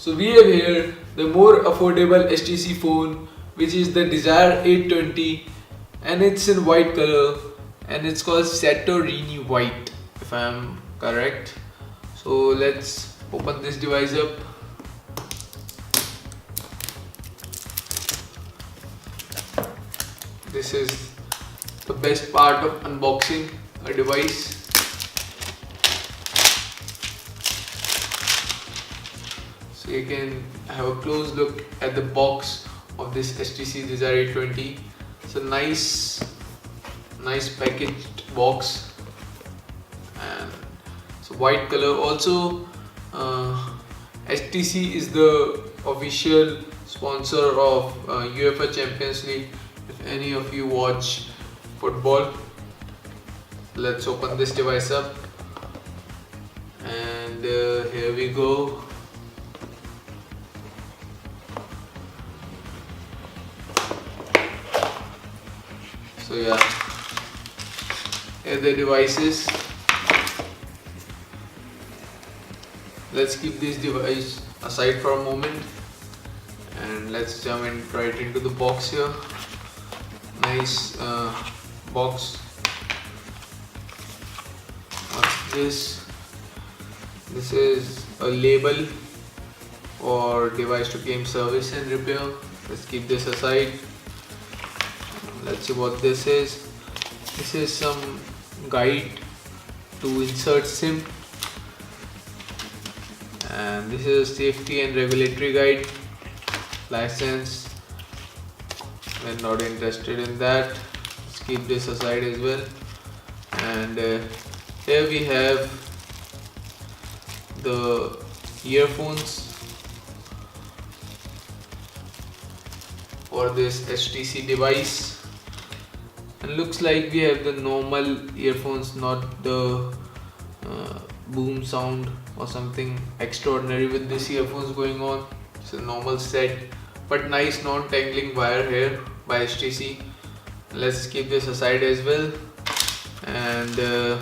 So we have here the more affordable HTC phone, which is the Desire 820, and it's in white color, and it's called Santorini White, if I am correct. So let's open this device up. This is the best part of unboxing a device. So you can have a close look at the box of this HTC Desire 820. It's a nice packaged box, and it's a white color. Also, HTC is the official sponsor of UEFA Champions League. If any of you watch football, let's open this device up, and here we go. So yeah, here are the devices. Let's keep this device aside for a moment and let's jump right into the box here. Nice box. What's this? This is a label for device to game service and repair. Let's keep this aside. Let's see what this is. This is some guide to insert SIM, and this is a safety and regulatory guide. License, we're not interested in that. Let's keep this aside as well. And here we have the earphones for this HTC device. And looks like we have the normal earphones, not the boom sound or something extraordinary with this earphones going on. It's a normal set, but nice non-tangling wire here by HTC. Let's keep this aside as well. And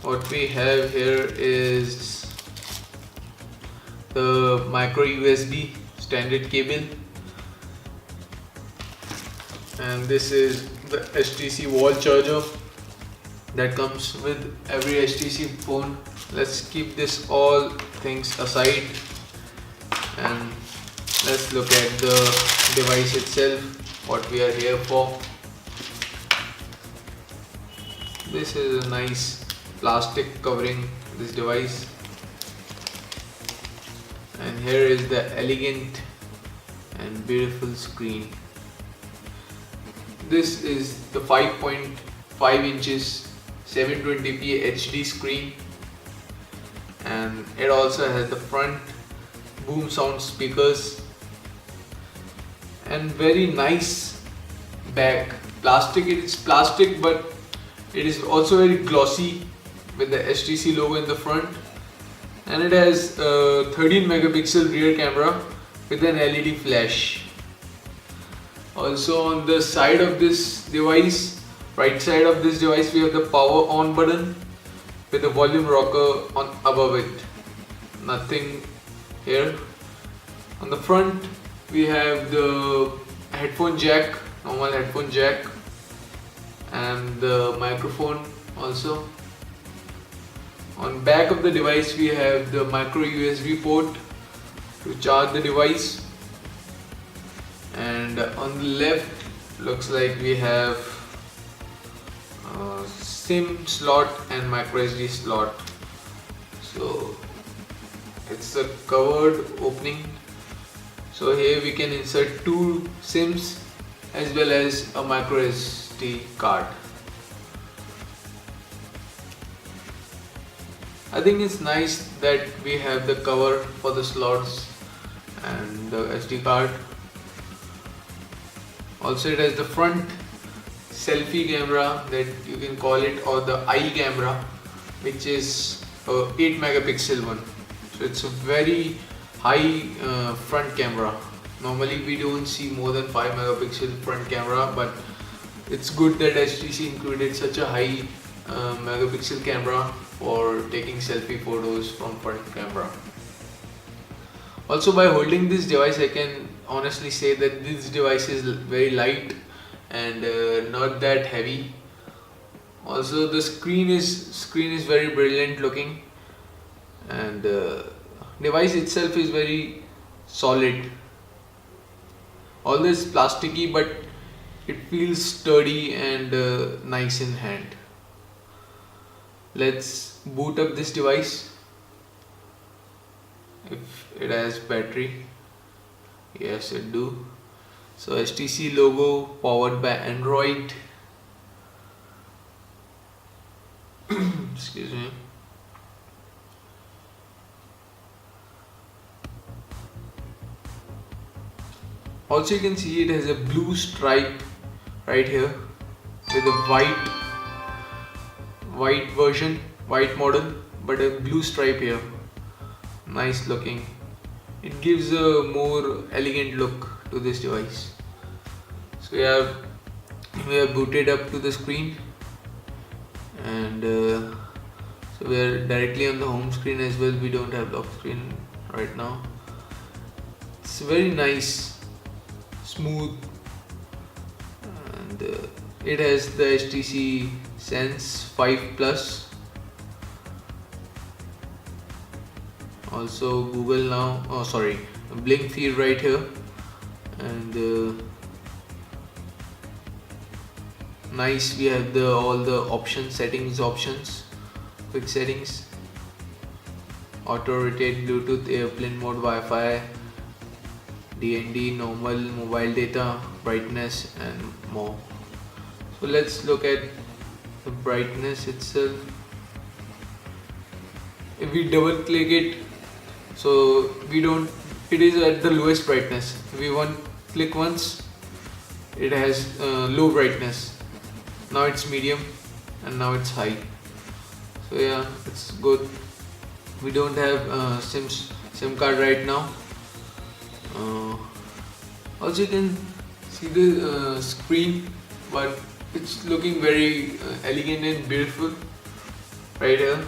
what we have here is the micro USB standard cable, and this is the HTC wall charger that comes with every HTC phone. Let's keep this all things aside and let's look at the device itself, what we are here for. This is a nice plastic covering this device, and here is the elegant and beautiful screen. This is the 5.5 inches 720p HD screen, and it also has the front boom sound speakers and very nice back. Plastic, it is plastic, but it is also very glossy with the HTC logo in the front, and it has a 13 megapixel rear camera with an LED flash. Also on the side of this device, right side of this device, we have the power on button with the volume rocker on above it. Nothing here. On the front we have the headphone jack, normal headphone jack, and the microphone also. On back of the device we have the micro USB port to charge the device, and on the left looks like we have SIM slot and micro SD slot. So it's a covered opening, so here we can insert two SIMs as well as a micro SD card. I think it's nice that we have the cover for the slots and the SD card. Also it has the front selfie camera, that you can call it, or the eye camera, which is a 8 megapixel one. So it's a very high front camera. Normally we don't see more than 5 megapixel front camera, but it's good that HTC included such a high megapixel camera for taking selfie photos from front camera. Also, by holding this device, I can honestly say that this device is very light and not that heavy. Also, the screen is very brilliant looking, and device itself is very solid. Although it's plasticky, but it feels sturdy and nice in hand. Let's boot up this device. If it has battery, yes it do. So HTC logo, powered by Android. Excuse me. Also, you can see it has a blue stripe right here with a white version, white model, but a blue stripe here. Nice looking. It gives a more elegant look to this device. So we are booted up to the screen, and so we are directly on the home screen as well. We don't have lock screen right now. It's very nice, smooth, and it has the HTC Sense 5 Plus. Also Google Now, Blink feed right here, and nice. We have all the options, quick settings, auto rotate, Bluetooth, airplane mode, Wi-Fi, DND, normal, mobile data, brightness, and more. So let's look at the brightness itself. If we double click it, so it is at the lowest brightness. If we click once, it has low brightness. Now it's medium, and now it's high. So yeah, it's good. We don't have SIM card right now. Also, you can see the screen, but it's looking very elegant and beautiful right here.